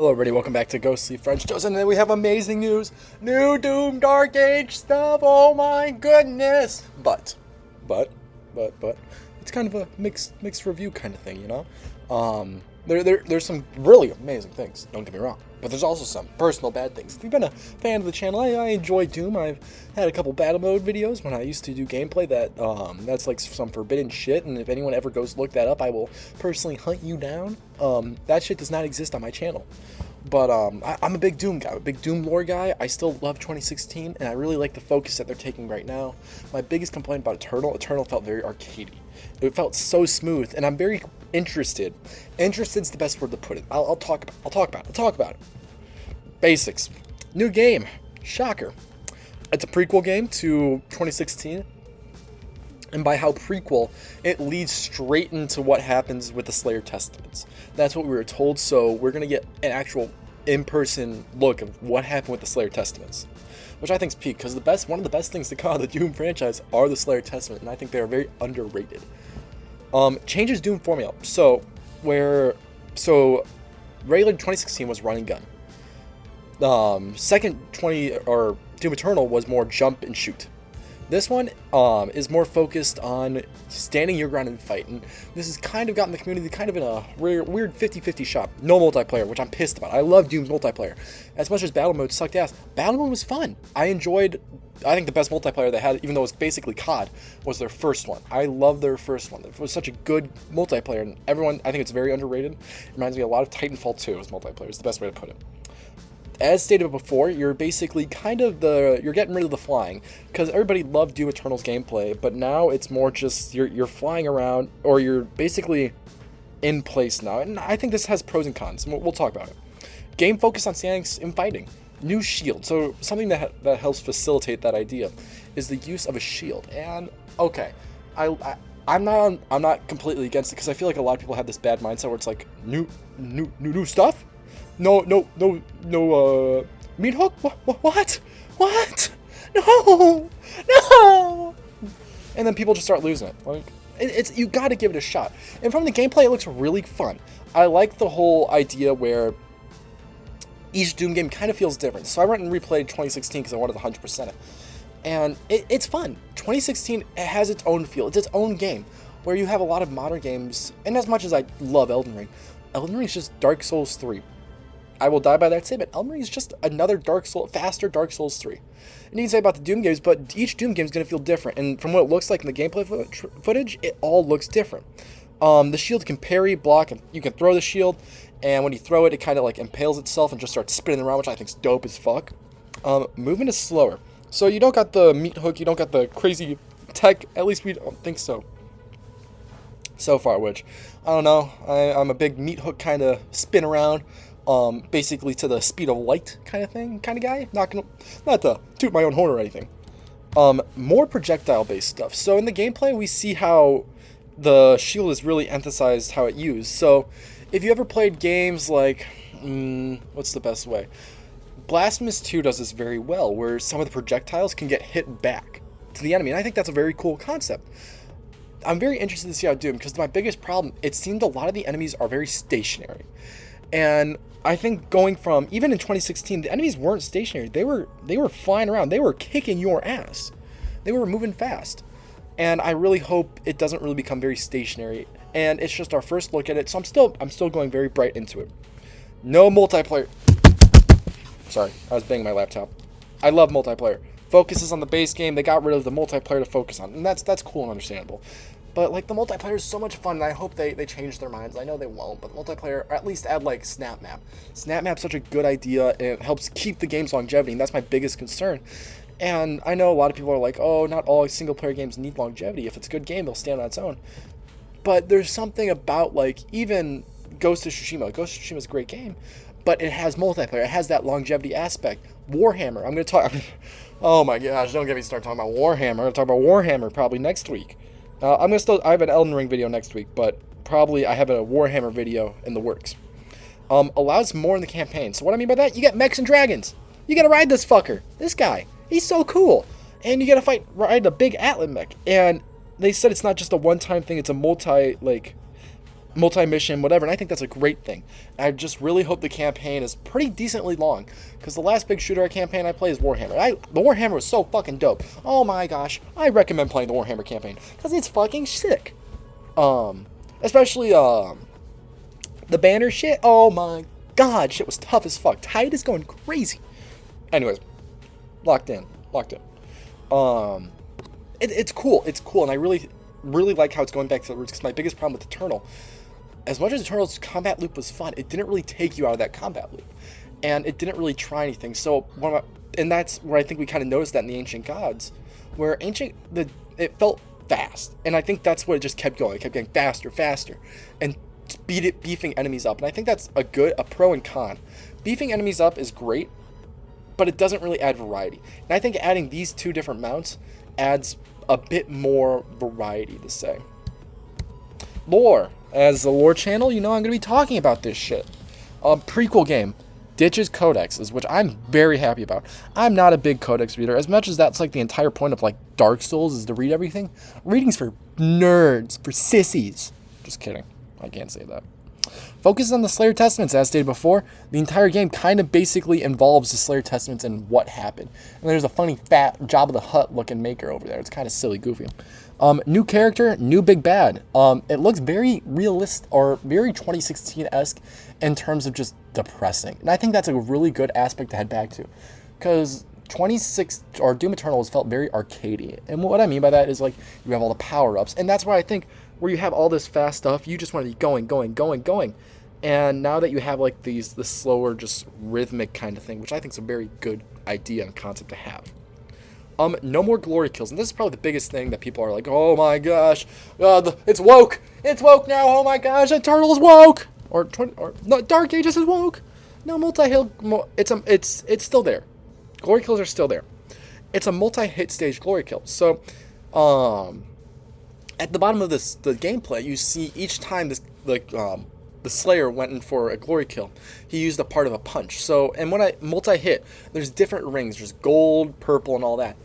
Hello everybody, welcome back to Ghostly French Toast, and then we have amazing news! New Doom Dark Age stuff, oh my goodness! But, it's kind of a mixed review kind of thing, you know? There's some really amazing things, don't get me wrong, but there's also some personal bad things. If you've been a fan of the channel, I enjoy Doom. I've had a couple battle mode videos when I used to do gameplay that's like some forbidden shit, and if anyone ever goes look that up, I will personally hunt you down. That shit does not exist on my channel. But I'm a big Doom guy, a big Doom lore guy. I still love 2016, and I really like the focus that they're taking right now. My biggest complaint about Eternal felt very arcadey. It felt so smooth, and I'm very interested. Interested's the best word to put it. I'll talk about it. Basics. New game. Shocker. It's a prequel game to 2016. And by how prequel, it leads straight into what happens with the Slayer Testaments. That's what we were told, so we're going to get an actual in-person look of what happened with the Slayer Testaments. Which I think is peak, because one of the best things to come out of the Doom franchise are the Slayer Testament, and I think they are very underrated. Changes Doom formula. So regular 2016 was run and gun. Second Doom Eternal was more jump and shoot. This one is more focused on standing your ground and fight, and this has kind of gotten the community kind of in a weird 50-50 shot. No multiplayer, which I'm pissed about. I love Doom's multiplayer. As much as battle mode sucked ass, battle mode was fun. I think the best multiplayer they had, even though it was basically COD, was their first one. I love their first one. It was such a good multiplayer, and I think it's very underrated. It reminds me a lot of Titanfall 2 as multiplayer. It's the best way to put it. As stated before, you're basically you're getting rid of the flying, because everybody loved Doom Eternal's gameplay, but now it's more just you're flying around, or you're basically in place now, and I think this has pros and cons, and we'll talk about it. Game focused on standing and fighting. New shield, so something that helps facilitate that idea is the use of a shield, and okay, I'm not completely against it, because I feel like a lot of people have this bad mindset where it's like new stuff. No, meat hook? What? No! And then people just start losing it. Like, you gotta give it a shot. And from the gameplay, it looks really fun. I like the whole idea where each Doom game kind of feels different. So I went and replayed 2016 because I wanted to 100% it. And it's fun. 2016, it has its own feel. It's its own game, where you have a lot of modern games. And as much as I love Elden Ring is just Dark Souls 3. I will die by that statement. Elden Ring is just another faster Dark Souls 3. And you can say about the Doom games, but each Doom game is going to feel different. And from what it looks like in the gameplay footage, it all looks different. The shield can parry, block, and you can throw the shield. And when you throw it, it kind of like impales itself and just starts spinning around, which I think is dope as fuck. Movement is slower. So you don't got the meat hook, you don't got the crazy tech. At least we don't think so. So far, which, I don't know. I'm a big meat hook kind of spin around. Basically to the speed of light kind of guy. Not to toot my own horn or anything. More projectile based stuff. So in the gameplay, we see how the shield is really emphasized how it used. So if you ever played games like, what's the best way? Blasphemous 2 does this very well, where some of the projectiles can get hit back to the enemy, and I think that's a very cool concept. I'm very interested to see how Doom, because my biggest problem, it seemed a lot of the enemies are very stationary. And I think going from, even in 2016, the enemies weren't stationary. They were flying around. They were kicking your ass. They were moving fast. And I really hope it doesn't really become very stationary. And it's just our first look at it. So I'm still going very bright into it. No multiplayer. Sorry, I was banging my laptop. I love multiplayer. Focuses on the base game. They got rid of the multiplayer to focus on. And that's cool and understandable. But, like, the multiplayer is so much fun, and I hope they change their minds. I know they won't, but multiplayer, or at least add, like, Snap Map. Snap Map's such a good idea, and it helps keep the game's longevity, and that's my biggest concern. And I know a lot of people are like, oh, not all single-player games need longevity. If it's a good game, they'll stand on its own. But there's something about, like, even Ghost of Tsushima. Ghost of Tsushima is a great game, but it has multiplayer. It has that longevity aspect. Warhammer. I'm going to talk... Oh, my gosh, don't get me started talking about Warhammer. I'm going to talk about Warhammer probably next week. I have an Elden Ring video next week, but probably I have a Warhammer video in the works. Allows more in the campaign. So what I mean by that, you get mechs and dragons. You gotta ride this fucker. This guy. He's so cool. And you gotta ride a big Atlan mech. And they said it's not just a one-time thing, it's a multi-mission, whatever, and I think that's a great thing. I just really hope the campaign is pretty decently long, because the last big shooter campaign I played is Warhammer. The Warhammer was so fucking dope. Oh my gosh, I recommend playing the Warhammer campaign, because it's fucking sick. Especially, the banner shit, oh my god, shit was tough as fuck. Tide is going crazy. Anyways, locked in. It's cool, and I really like how it's going back to the roots, because my biggest problem with Eternal, as much as Eternal's combat loop was fun, it didn't really take you out of that combat loop, and it didn't really try anything. So and that's where I think we kind of noticed that in the Ancient Gods, where it felt fast, and I think that's what it just kept going. It kept getting faster, and beefing enemies up, and I think that's a pro and con. Beefing enemies up is great, but it doesn't really add variety, and I think adding these two different mounts adds a bit more variety, to say. Lore. As the lore channel, you know I'm going to be talking about this shit. Prequel game, ditches codexes, which I'm very happy about. I'm not a big codex reader, as much as that's like the entire point of like Dark Souls is to read everything. Reading's for nerds, for sissies. Just kidding. I can't say that. Focus on the Slayer Testaments, as stated before. The entire game kind of basically involves the Slayer Testaments and what happened. And there's a funny fat Jabba the Hutt looking maker over there. It's kind of silly, goofy. New character, new big bad. It looks very realistic, or very 2016-esque in terms of just depressing. And I think that's a really good aspect to head back to, because Doom Eternal has felt very arcadey. And what I mean by that is, like, you have all the power-ups, and that's why I think where you have all this fast stuff, you just want to be going. And now that you have like this slower, just rhythmic kind of thing, which I think is a very good idea and concept to have. No more glory kills, and this is probably the biggest thing that people are like, oh my gosh, it's woke now, oh my gosh, Eternal is woke, or no, Dark Ages is woke. No, multi-hill, it's still there. Glory kills are still there. It's a multi-hit stage glory kill. So, at the bottom of the gameplay, you see each time the Slayer went in for a glory kill, he used a part of a punch. So, and when I multi-hit, there's different rings. There's gold, purple, and all that.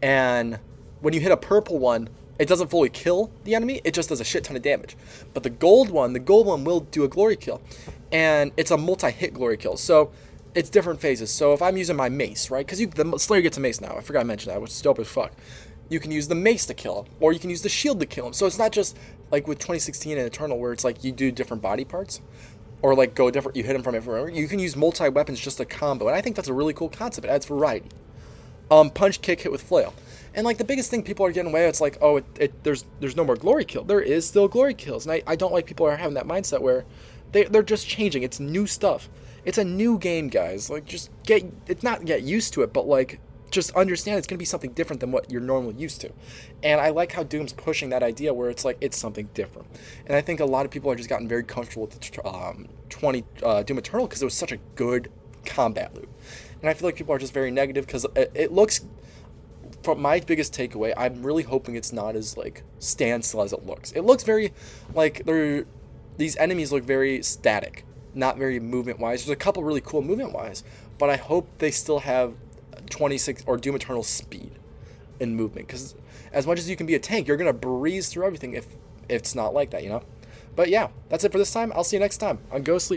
And when you hit a purple one, it doesn't fully kill the enemy. It just does a shit ton of damage. But the gold one will do a glory kill. And it's a multi-hit glory kill. So, it's different phases. So, if I'm using my mace, right? Because the Slayer gets a mace now. I forgot to mention that, which is dope as fuck. You can use the mace to kill him, or you can use the shield to kill him. So it's not just like with 2016 and Eternal, where it's like you do different body parts, or like you hit him from everywhere. You can use multi-weapons just a combo, and I think that's a really cool concept. It adds variety. Punch, kick, hit with flail. And like the biggest thing people are getting away, it's like, oh, there's no more glory kill. There is still glory kills, and I don't like people are having that mindset where they're just changing. It's new stuff. It's a new game, guys. Like, just not get used to it, but like, just understand it's going to be something different than what you're normally used to. And I like how Doom's pushing that idea where it's like, it's something different. And I think a lot of people are just gotten very comfortable with the Doom Eternal because it was such a good combat loop. And I feel like people are just very negative because it looks, from my biggest takeaway, I'm really hoping it's not as like standstill as it looks. It looks very like these enemies look very static, not very movement-wise. There's a couple really cool movement-wise, but I hope they still have 26 or Doom Eternal speed in movement, because as much as you can be a tank, you're gonna breeze through everything if it's not like that, you know. But yeah, that's it for this time. I'll see you next time on Go Sleep.